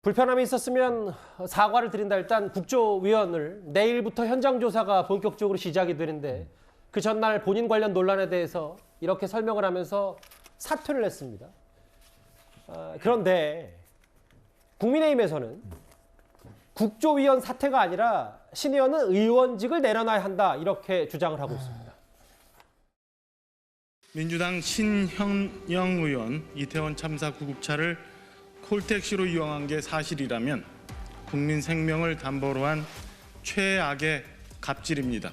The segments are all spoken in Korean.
불편함이 있었으면 사과를 드린다. 일단 국조위원을 내일부터 현장 조사가 본격적으로 시작이 되는데 그 전날 본인 관련 논란에 대해서 이렇게 설명을 하면서 사퇴를 했습니다. 그런데 국민의힘에서는 국조위원 사퇴가 아니라 신 의원은 의원직을 내려놔야 한다 이렇게 주장을 하고 있습니다. 민주당 신현영 의원 이태원 참사 구급차를 콜택시로 이용한 게 사실이라면 국민 생명을 담보로 한 최악의 갑질입니다.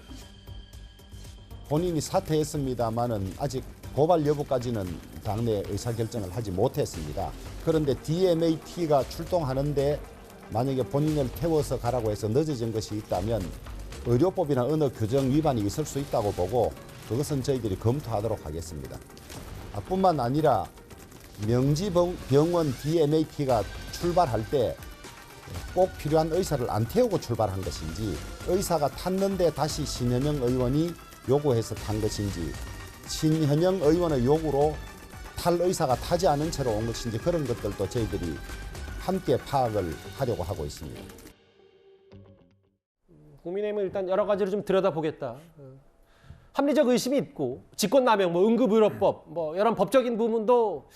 본인이 사퇴했습니다마는 아직 고발 여부까지는 당내 의사결정을 하지 못했습니다. 그런데 DMAT가 출동하는데 만약에 본인을 태워서 가라고 해서 늦어진 것이 있다면 의료법이나 어느 규정 위반이 있을 수 있다고 보고 그것은 저희들이 검토하도록 하겠습니다. 뿐만 아니라 명지병원 DMAT가 출발할 때 꼭 필요한 의사를 안 태우고 출발한 것인지 의사가 탔는데 다시 신현영 의원이 요구해서 탄 것인지 신현영 의원의 요구로 탈 의사가 타지 않은 채로 온 것인지 그런 것들도 저희들이 함께 파악을 하려고 하고 있습니다. 국민의힘은 일단 여러 가지를 좀 들여다보겠다. 합리적 의심이 있고 직권남용, 응급의료법, 이런 법적인 부분도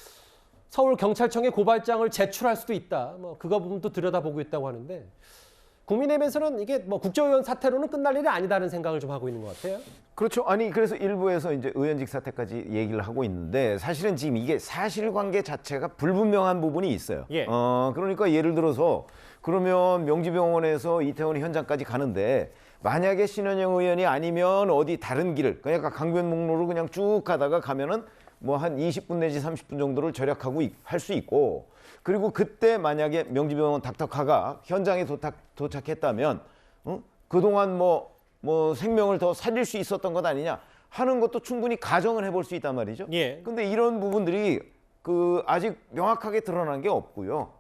서울경찰청에 고발장을 제출할 수도 있다. 그거 부분도 들여다보고 있다고 하는데 국민의힘에서는 이게 국조위원 사태로는 끝날 일이 아니다는 생각을 좀 하고 있는 것 같아요. 그렇죠. 아니 그래서 일부에서 이제 의원직 사퇴까지 얘기를 하고 있는데 사실은 지금 이게 사실관계 자체가 불분명한 부분이 있어요. 예. 그러니까 예를 들어서 그러면 명지병원에서 이태원 현장까지 가는데 만약에 신현영 의원이 아니면 어디 다른 길을 그러니까 강변북로로 그냥 쭉 가다가 가면은 뭐 한 20분 내지 30분 정도를 절약하고 할 수 있고 그리고 그때 만약에 명지병원 닥터카가 현장에 도착했다면 그동안 뭐 생명을 더 살릴 수 있었던 것 아니냐 하는 것도 충분히 가정을 해볼 수 있단 말이죠. 예. 근데 이런 부분들이 아직 명확하게 드러난 게 없고요.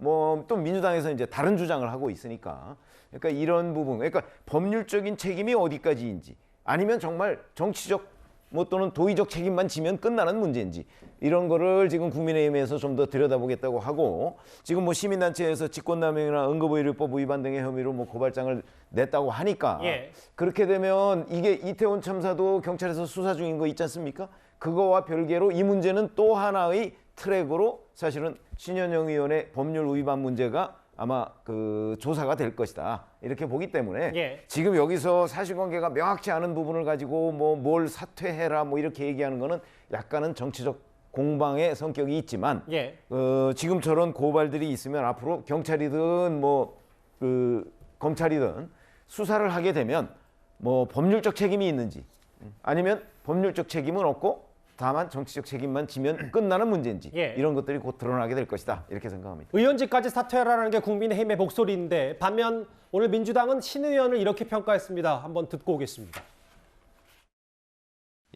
또 민주당에서 이제 다른 주장을 하고 있으니까. 그러니까 이런 부분, 그러니까 법률적인 책임이 어디까지인지 아니면 정말 정치적 또는 도의적 책임만 지면 끝나는 문제인지 이런 거를 지금 국민의힘에서 좀 더 들여다보겠다고 하고 지금 시민단체에서 직권남용이나 응급의료법 위반 등의 혐의로 고발장을 냈다고 하니까 예. 그렇게 되면 이게 이태원 참사도 경찰에서 수사 중인 거 있지 않습니까? 그거와 별개로 이 문제는 또 하나의 트랙으로 사실은 신현영 의원의 법률 위반 문제가 아마 조사가 될 것이다 이렇게 보기 때문에 예. 지금 여기서 사실관계가 명확치 않은 부분을 가지고 뭘 사퇴해라 이렇게 얘기하는 거는 약간은 정치적 공방의 성격이 있지만 예. 지금 저런 고발들이 있으면 앞으로 경찰이든 검찰이든 수사를 하게 되면 법률적 책임이 있는지 아니면 법률적 책임은 없고 다만 정치적 책임만 지면 끝나는 문제인지 예. 이런 것들이 곧 드러나게 될 것이다 이렇게 생각합니다. 의원직까지 사퇴하라는 게 국민의힘의 목소리인데 반면 오늘 민주당은 신 의원을 이렇게 평가했습니다. 한번 듣고 오겠습니다.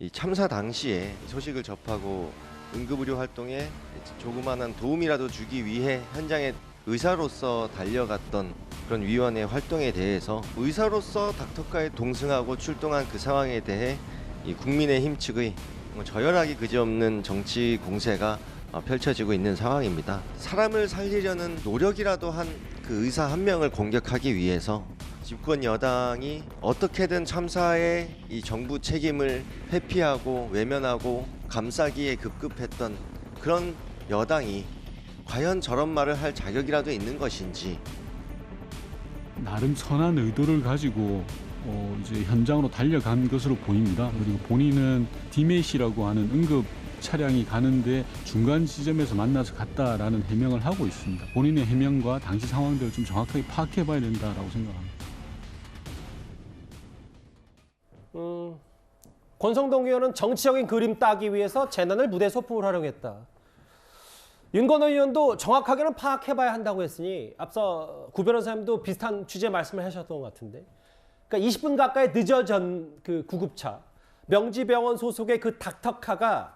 이 참사 당시에 소식을 접하고 응급의료 활동에 조그마한 도움이라도 주기 위해 현장에 의사로서 달려갔던 그런 위원회 활동에 대해서 의사로서 닥터카에 동승하고 출동한 그 상황에 대해 이 국민의힘 측의 저열하기 그지없는 정치 공세가 펼쳐지고 있는 상황입니다. 사람을 살리려는 노력이라도 한 그 의사 한 명을 공격하기 위해서 집권 여당이 어떻게든 참사의 이 정부 책임을 회피하고 외면하고 감싸기에 급급했던 그런 여당이 과연 저런 말을 할 자격이라도 있는 것인지 나름 선한 의도를 가지고 이제 현장으로 달려간 것으로 보입니다. 그리고 본인은 DMAT라고 하는 응급 차량이 가는데 중간 지점에서 만나서 갔다라는 해명을 하고 있습니다. 본인의 해명과 당시 상황들을 좀 정확하게 파악해봐야 된다라고 생각합니다. 권성동 의원은 정치적인 그림 따기 위해서 재난을 무대 소품을 활용했다. 윤건호 의원도 정확하게는 파악해봐야 한다고 했으니 앞서 구 변호사님도 비슷한 취지의 말씀을 하셨던 것 같은데 그러니까 20분 가까이 늦어진 그 구급차 명지병원 소속의 그 닥터카가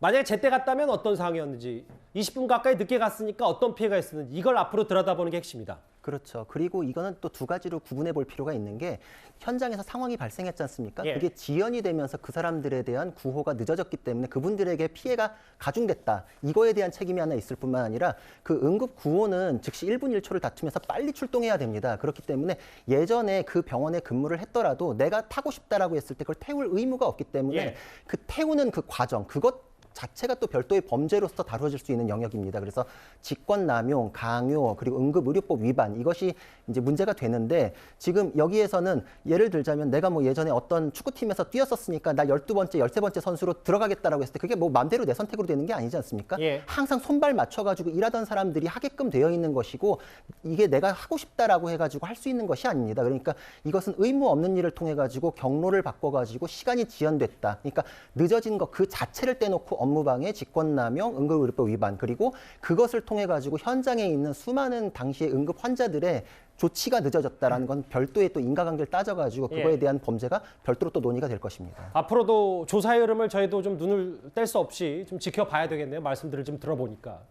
만약에 제때 갔다면 어떤 상황이었는지, 20분 가까이 늦게 갔으니까 어떤 피해가 있었는지 이걸 앞으로 들여다보는 게 핵심이다. 그렇죠. 그리고 이거는 또 두 가지로 구분해 볼 필요가 있는 게 현장에서 상황이 발생했지 않습니까? 예. 그게 지연이 되면서 그 사람들에 대한 구호가 늦어졌기 때문에 그분들에게 피해가 가중됐다. 이거에 대한 책임이 하나 있을 뿐만 아니라 그 응급 구호는 즉시 1분 1초를 다투면서 빨리 출동해야 됩니다. 그렇기 때문에 예전에 그 병원에 근무를 했더라도 내가 타고 싶다라고 했을 때 그걸 태울 의무가 없기 때문에 예. 그 태우는 그 과정, 그것 자체가 또 별도의 범죄로서 다뤄질 수 있는 영역입니다. 그래서 직권남용, 강요, 그리고 응급의료법 위반 이것이 이제 문제가 되는데 지금 여기에서는 예를 들자면 내가 뭐 예전에 어떤 축구팀에서 뛰었었으니까 나 12번째, 13번째 선수로 들어가겠다라고 했을 때 그게 뭐 마음대로 내 선택으로 되는 게 아니지 않습니까? 예. 항상 손발 맞춰가지고 일하던 사람들이 하게끔 되어 있는 것이고 이게 내가 하고 싶다라고 해가지고 할 수 있는 것이 아닙니다. 그러니까 이것은 의무 없는 일을 통해 가지고 경로를 바꿔가지고 시간이 지연됐다. 그러니까 늦어진 것 그 자체를 떼놓고 업무방해, 직권남용, 응급의료법 위반 그리고 그것을 통해 가지고 현장에 있는 수많은 당시의 응급 환자들의 조치가 늦어졌다라는 건 별도의 또 인과관계를 따져가지고 그거에 예. 대한 범죄가 별도로 또 논의가 될 것입니다. 앞으로도 조사의 흐름을 저희도 좀 눈을 뗄 수 없이 좀 지켜봐야 되겠네요. 말씀들을 좀 들어보니까.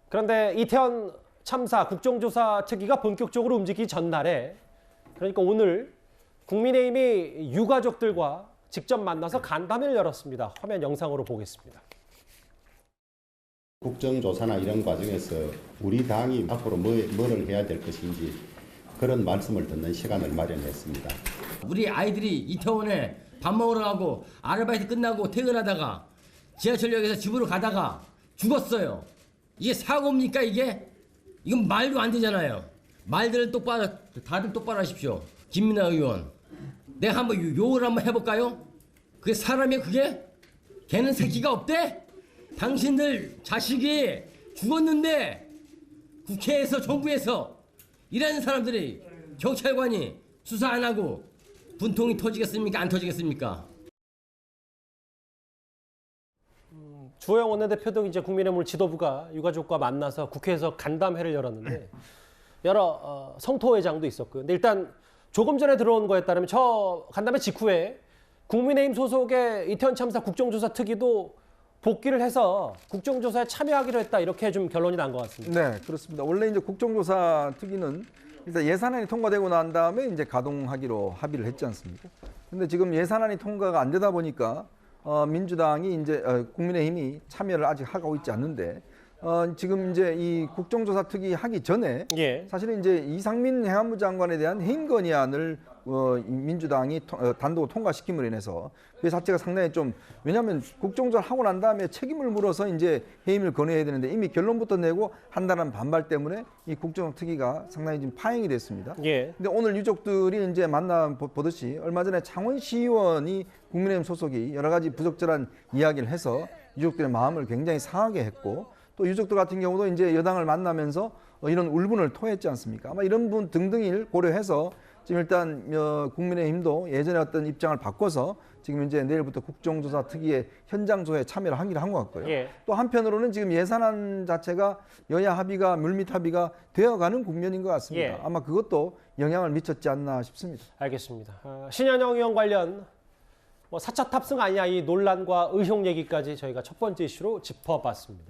그런데 이태원 참사 국정조사 특위가 본격적으로 움직이기 전날에, 그러니까 오늘 국민의힘이 유가족들과 직접 만나서 간담회를 열었습니다. 화면 영상으로 보겠습니다. 국정조사나 이런 과정에서 우리 당이 앞으로 뭐를 해야 될 것인지 그런 말씀을 듣는 시간을 마련했습니다. 우리 아이들이 이태원에 밥 먹으러 가고 아르바이트 끝나고 퇴근하다가 지하철역에서 집으로 가다가 죽었어요. 이게 사고입니까 이게? 이건 말도 안 되잖아요. 말들을 똑바로 다들 똑바로 하십시오. 김민아 의원. 내가 한번 욕을 한번 해볼까요? 그게 사람이야 그게? 걔는 새끼가 없대? 당신들 자식이 죽었는데 국회에서 정부에서 일하는 사람들이 경찰관이 수사 안 하고 분통이 터지겠습니까? 안 터지겠습니까? 주호영 원내대표 등 이제 국민의힘 지도부가 유가족과 만나서 국회에서 간담회를 열었는데 여러 성토회장도 있었고요. 근데 일단 조금 전에 들어온 거에 따르면 저 간담회 직후에 국민의힘 소속의 이태원 참사 국정조사 특위도 복귀를 해서 국정조사에 참여하기로 했다 이렇게 좀 결론이 난 것 같습니다. 네, 그렇습니다. 원래 이제 국정조사 특위는 일단 예산안이 통과되고 난 다음에 이제 가동하기로 합의를 했지 않습니까? 근데 지금 예산안이 통과가 안 되다 보니까 민주당이 이제 국민의힘이 참여를 아직 하고 있지 않는데 지금 이제 이 국정조사 특위 하기 전에 예. 사실은 이제 이상민 행안부 장관에 대한 해임 건의안을 민주당이 단독 통과시킴으로 인해서 그 자체가 상당히 좀 왜냐하면 국정조사를 하고 난 다음에 책임을 물어서 이제 해임을 건의해야 되는데 이미 결론부터 내고 한다는 반발 때문에 이 국정조사 특위가 상당히 지금 파행이 됐습니다. 예. 근데 오늘 유족들이 이제 만나 보듯이 얼마 전에 창원시의원이 국민의힘 소속이 여러 가지 부적절한 이야기를 해서 유족들의 마음을 굉장히 상하게 했고 또 유족들 같은 경우도 이제 여당을 만나면서 이런 울분을 토했지 않습니까? 아마 이런 분 등등을 고려해서 지금 일단 국민의힘도 예전에 어떤 입장을 바꿔서 지금 이제 내일부터 국정조사 특위의 현장 조사에 참여를 하기로 한 것 같고요. 예. 또 한편으로는 지금 예산안 자체가 여야 합의가 물밑 합의가 되어가는 국면인 것 같습니다. 예. 아마 그것도 영향을 미쳤지 않나 싶습니다. 알겠습니다. 신현영 의원 관련 뭐 4차 탑승 아니냐 이 논란과 의혹 얘기까지 저희가 첫 번째 이슈로 짚어봤습니다.